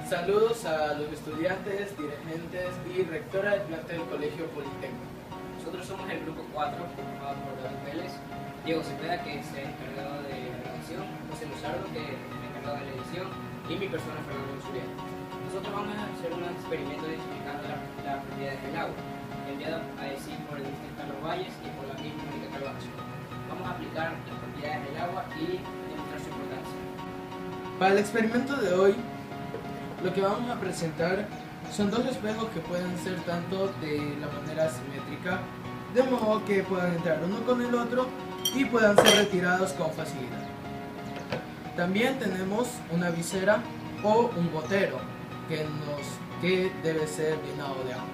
Saludos a los estudiantes, dirigentes y rectora del plantel del Colegio Politécnico. Nosotros somos el grupo 4, formado por David Vélez, Diego Cepeda, que es el encargado de la grabación, José Luzardo, que es el encargado de la edición, y mi persona, Fernando Zuriel. Nosotros vamos a hacer un experimento identificando las propiedades del agua, enviado a decir por el Mr. Carlos Valles y por la misma Mónica Carvajal. Vamos a aplicar las propiedades del agua y demostrar su importancia. Para el experimento de hoy, lo que vamos a presentar son dos espejos que pueden ser tanto de la manera simétrica, de modo que puedan entrar uno con el otro y puedan ser retirados con facilidad. También tenemos una visera o un gotero que debe ser llenado de agua.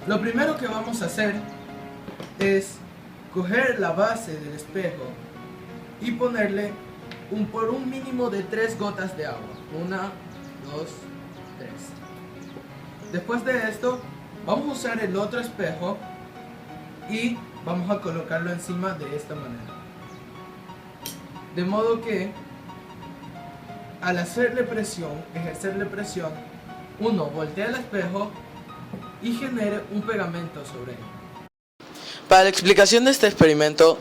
Lo primero que vamos a hacer es coger la base del espejo y ponerle por un mínimo de 3 gotas de agua. 1, 2, 3. Después de esto, vamos a usar el otro espejo y vamos a colocarlo encima de esta manera. De modo que al ejercerle presión, uno voltea el espejo y genere un pegamento sobre él. Para la explicación de este experimento,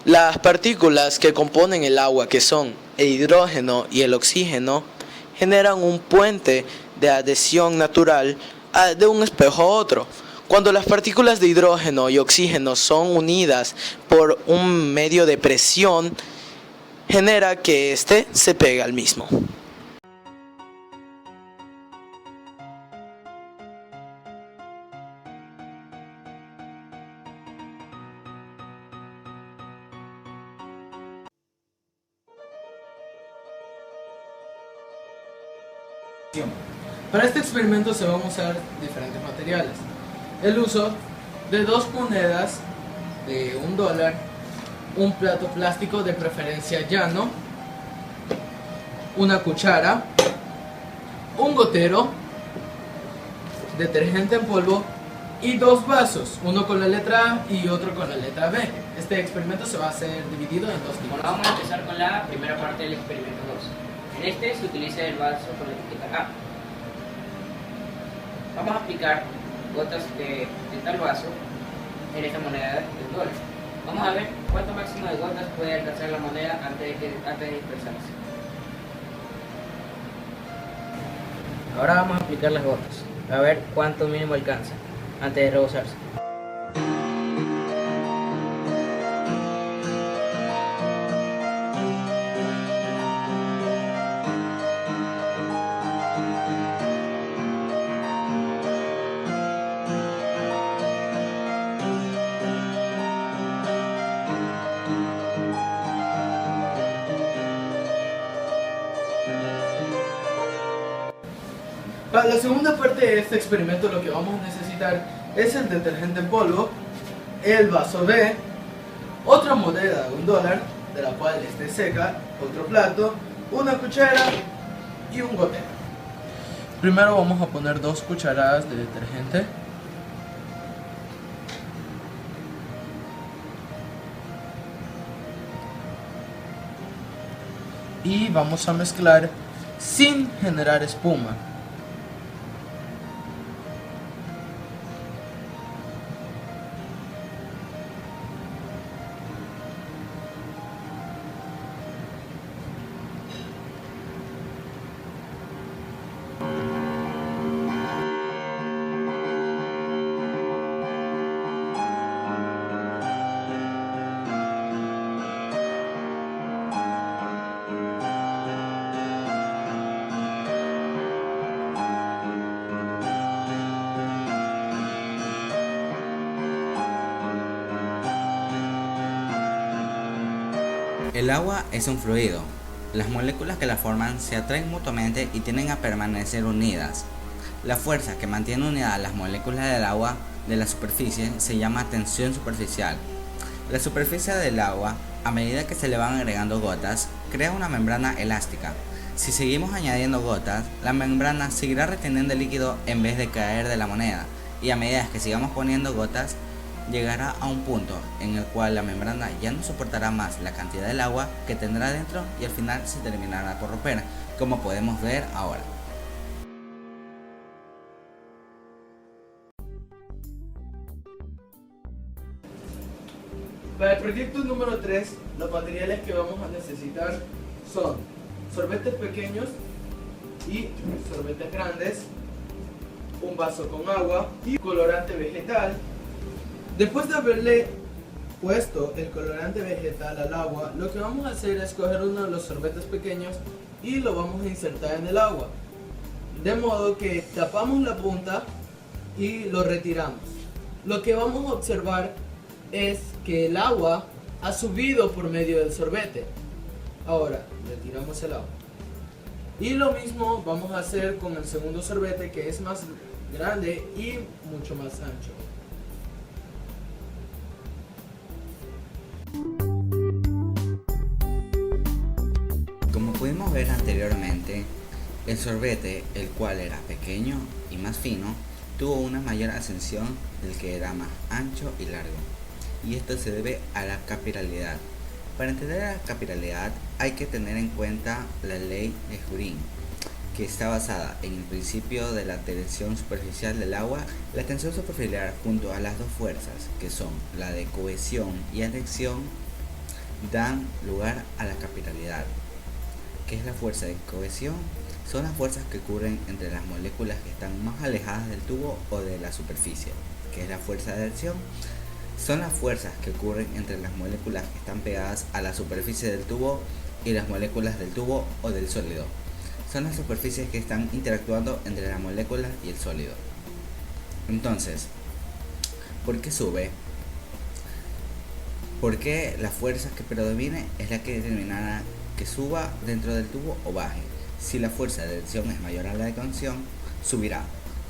las partículas que componen el agua, que son el hidrógeno y el oxígeno, generan un puente de adhesión natural de un espejo a otro. Cuando las partículas de hidrógeno y oxígeno son unidas por un medio de presión, genera que éste se pegue al mismo. Para este experimento se van a usar diferentes materiales. El uso de 2 monedas de $1, un plato plástico de preferencia llano, una cuchara, un gotero, detergente en polvo y 2 vasos, uno con la letra A y otro con la letra B. Este experimento se va a hacer dividido en 2 tipos. Bueno, vamos a empezar con la primera parte del experimento 2. En este se utiliza el vaso con la etiqueta A. Vamos a aplicar gotas de tal vaso en esta moneda de $1. Vamos a ver cuánto máximo de gotas puede alcanzar la moneda antes de dispersarse. Ahora vamos a aplicar las gotas, a ver cuánto mínimo alcanza antes de rebosarse. Para la segunda parte de este experimento lo que vamos a necesitar es el detergente en polvo, el vaso B, otra moneda de $1, de la cual esté seca, otro plato, una cuchara y un gotero. Primero vamos a poner 2 cucharadas de detergente. Y vamos a mezclar sin generar espuma. El agua es un fluido. Las moléculas que la forman se atraen mutuamente y tienden a permanecer unidas. La fuerza que mantiene unidas las moléculas del agua de la superficie se llama tensión superficial. La superficie del agua, a medida que se le van agregando gotas, crea una membrana elástica. Si seguimos añadiendo gotas, la membrana seguirá reteniendo el líquido en vez de caer de la moneda, y a medida que sigamos poniendo gotas, llegará a un punto en el cual la membrana ya no soportará más la cantidad del agua que tendrá dentro y al final se terminará por romper, como podemos ver ahora. Para el proyecto número 3, los materiales que vamos a necesitar son sorbetes pequeños y sorbetes grandes, un vaso con agua y colorante vegetal. Después de haberle puesto el colorante vegetal al agua, lo que vamos a hacer es coger uno de los sorbetes pequeños y lo vamos a insertar en el agua, de modo que tapamos la punta y lo retiramos. Lo que vamos a observar es que el agua ha subido por medio del sorbete. Ahora retiramos el agua y lo mismo vamos a hacer con el segundo sorbete, que es más grande y mucho más ancho. Como pudimos ver anteriormente, el sorbete, el cual era pequeño y más fino, tuvo una mayor ascensión del que era más ancho y largo, y esto se debe a la capilaridad. Para entender la capilaridad hay que tener en cuenta la ley de Joule, que está basada en el principio de la tensión superficial del agua. La tensión superficial junto a las dos fuerzas, que son la de cohesión y adhesión, dan lugar a la capilaridad. ¿Qué es la fuerza de cohesión? Son las fuerzas que ocurren entre las moléculas que están más alejadas del tubo o de la superficie. ¿Qué es la fuerza de adhesión? Son las fuerzas que ocurren entre las moléculas que están pegadas a la superficie del tubo y las moléculas del tubo o del sólido. Son las superficies que están interactuando entre las moléculas y el sólido. Entonces, ¿por qué sube? Porque la fuerza que predomine es la que determinará que suba dentro del tubo o baje. Si la fuerza de adhesión es mayor a la de cohesión, subirá.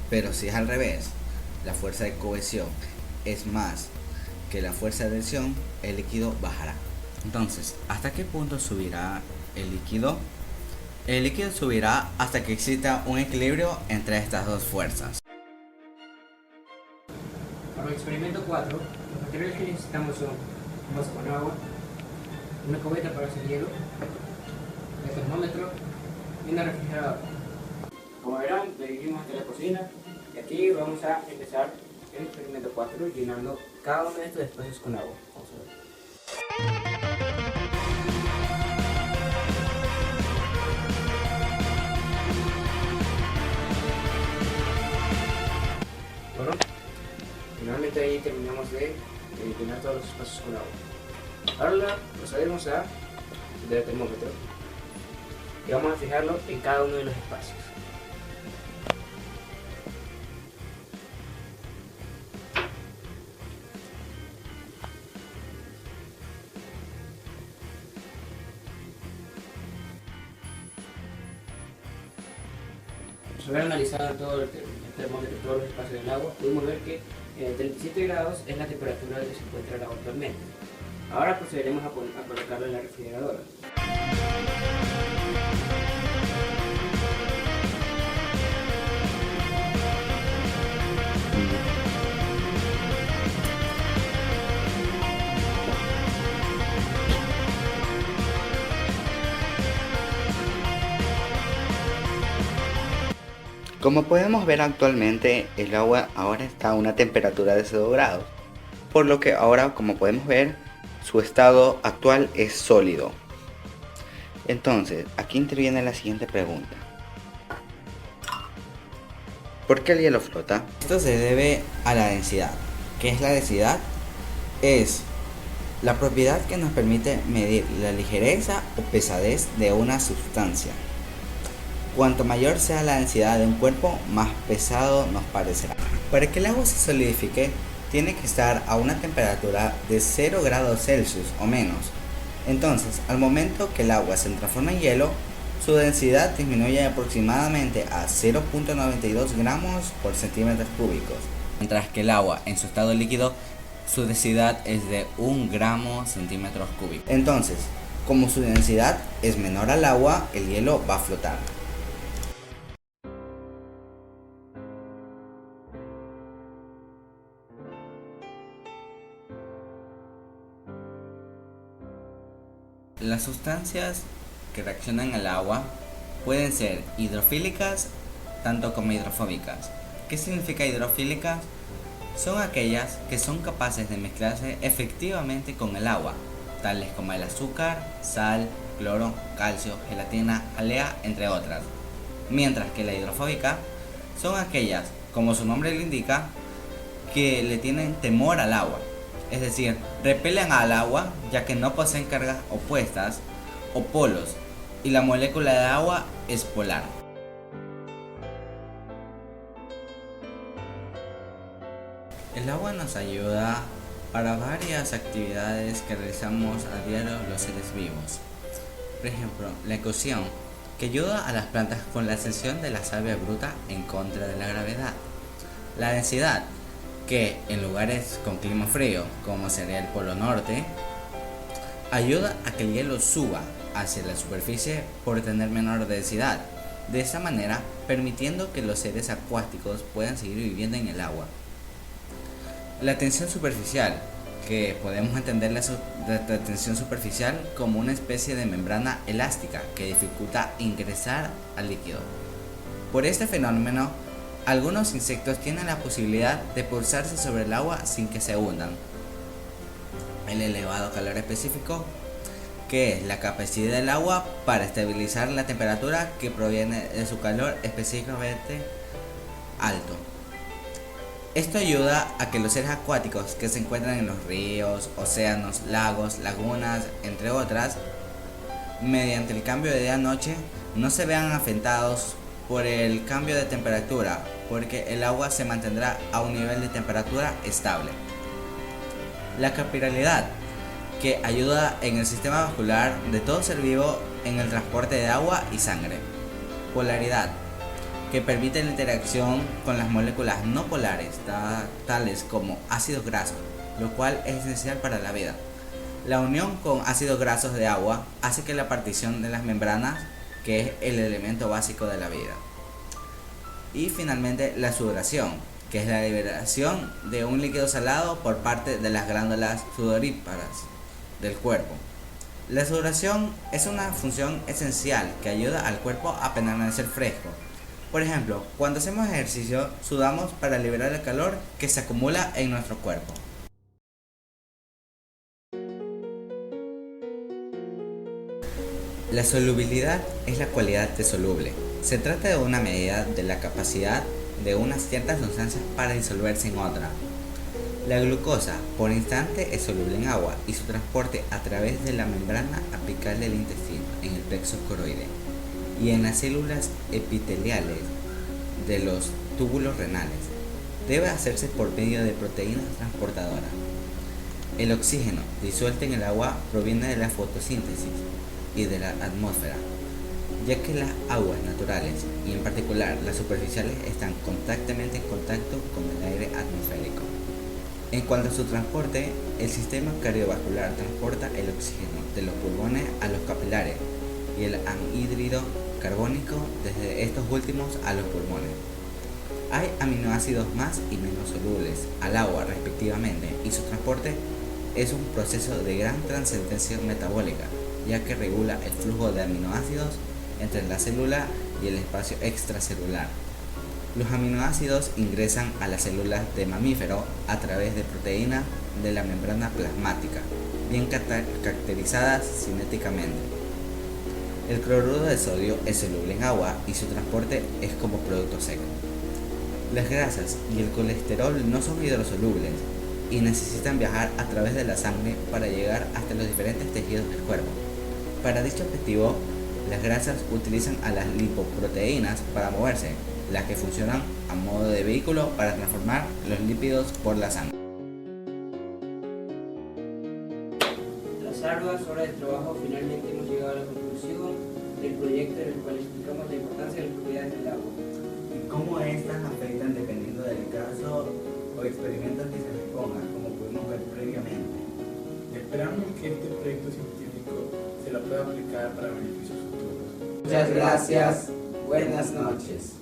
Pero si es al revés, la fuerza de cohesión es más que la fuerza de adhesión, el líquido bajará. Entonces, ¿hasta qué punto subirá el líquido? El líquido subirá hasta que exista un equilibrio entre estas dos fuerzas. Para el experimento 4, los materiales que necesitamos son un vaso con agua, una cubeta para hacer hielo, el termómetro y una refrigeradora. Como verán, dirigimos hasta la cocina y aquí vamos a empezar el experimento 4 llenando cada uno de estos espacios con agua. Vamos a ver. Bueno, finalmente ahí terminamos de llenar todos los espacios con agua. Ahora procedemos a encender el termómetro y vamos a fijarlo en cada uno de los espacios. Tras haber analizado todo el termómetro, todos los espacios del agua, pudimos ver que 37 grados es la temperatura en que se encuentra el agua actualmente. Ahora procederemos a colocarlo en la refrigeradora. Como podemos ver actualmente, el agua ahora está a una temperatura de 0 grados, por lo que ahora, como podemos ver, su estado actual es sólido. Entonces, aquí interviene la siguiente pregunta. ¿Por qué el hielo flota? Esto se debe a la densidad. ¿Qué es la densidad? Es la propiedad que nos permite medir la ligereza o pesadez de una sustancia. Cuanto mayor sea la densidad de un cuerpo, más pesado nos parecerá. Para que el agua se solidifique, tiene que estar a una temperatura de 0 grados Celsius o menos. Entonces, al momento que el agua se transforma en hielo, su densidad disminuye aproximadamente a 0.92 gramos por centímetros cúbicos. Mientras que el agua en su estado líquido, su densidad es de 1 gramo centímetros cúbicos. Entonces, como su densidad es menor al agua, el hielo va a flotar. Las sustancias que reaccionan al agua pueden ser hidrofílicas tanto como hidrofóbicas. ¿Qué significa hidrofílicas? Son aquellas que son capaces de mezclarse efectivamente con el agua, tales como el azúcar, sal, cloro, calcio, gelatina, jalea, entre otras. Mientras que la hidrofóbica son aquellas, como su nombre lo indica, que le tienen temor al agua, es decir, repelen al agua ya que no poseen cargas opuestas o polos y la molécula de agua es polar. El agua nos ayuda para varias actividades que realizamos a diario los seres vivos. Por ejemplo, la ecosión, que ayuda a las plantas con la ascensión de la savia bruta en contra de la gravedad. La densidad, que en lugares con clima frío, como sería el Polo Norte, ayuda a que el hielo suba hacia la superficie por tener menor densidad, de esta manera permitiendo que los seres acuáticos puedan seguir viviendo en el agua. La tensión superficial, que podemos entender la tensión superficial como una especie de membrana elástica que dificulta ingresar al líquido. Por este fenómeno, algunos insectos tienen la posibilidad de pulsarse sobre el agua sin que se hundan. El elevado calor específico, que es la capacidad del agua para estabilizar la temperatura que proviene de su calor específicamente alto. Esto ayuda a que los seres acuáticos que se encuentran en los ríos, océanos, lagos, lagunas, entre otras, mediante el cambio de día a noche, no se vean afectados por el cambio de temperatura, porque el agua se mantendrá a un nivel de temperatura estable. La capilaridad, que ayuda en el sistema vascular de todo ser vivo en el transporte de agua y sangre. Polaridad, que permite la interacción con las moléculas no polares, tales como ácidos grasos, lo cual es esencial para la vida. La unión con ácidos grasos de agua hace que la partición de las membranas, que es el elemento básico de la vida. Y finalmente la sudoración, que es la liberación de un líquido salado por parte de las glándulas sudoríparas del cuerpo. La sudoración es una función esencial que ayuda al cuerpo a permanecer fresco. Por ejemplo, cuando hacemos ejercicio, sudamos para liberar el calor que se acumula en nuestro cuerpo. La solubilidad es la cualidad de soluble. Se trata de una medida de la capacidad de unas ciertas sustancias para disolverse en otra. La glucosa, por instante, es soluble en agua y su transporte a través de la membrana apical del intestino, en el plexo coroide, y en las células epiteliales de los túbulos renales, debe hacerse por medio de proteínas transportadoras. El oxígeno disuelto en el agua proviene de la fotosíntesis y de la atmósfera, ya que las aguas naturales, y en particular las superficiales, están constantemente en contacto con el aire atmosférico. En cuanto a su transporte, el sistema cardiovascular transporta el oxígeno de los pulmones a los capilares y el anhídrido carbónico desde estos últimos a los pulmones. Hay aminoácidos más y menos solubles al agua respectivamente, y su transporte es un proceso de gran trascendencia metabólica, ya que regula el flujo de aminoácidos entre la célula y el espacio extracelular. Los aminoácidos ingresan a las células de mamífero a través de proteínas de la membrana plasmática, bien caracterizadas cinéticamente. El cloruro de sodio es soluble en agua y su transporte es como producto seco. Las grasas y el colesterol no son hidrosolubles y necesitan viajar a través de la sangre para llegar hasta los diferentes tejidos del cuerpo. Para dicho objetivo, las grasas utilizan a las lipoproteínas para moverse, las que funcionan a modo de vehículo para transformar los lípidos por la sangre. Tras arduas horas de trabajo, finalmente hemos llegado a la conclusión del proyecto en el cual explicamos la importancia de las propiedades del agua. Y cómo estas afectan dependiendo del caso o experimentos que se les pongan, como pudimos ver previamente. Esperamos que este proyecto científico se lo pueda aplicar para beneficios futuros. Muchas gracias. Buenas noches.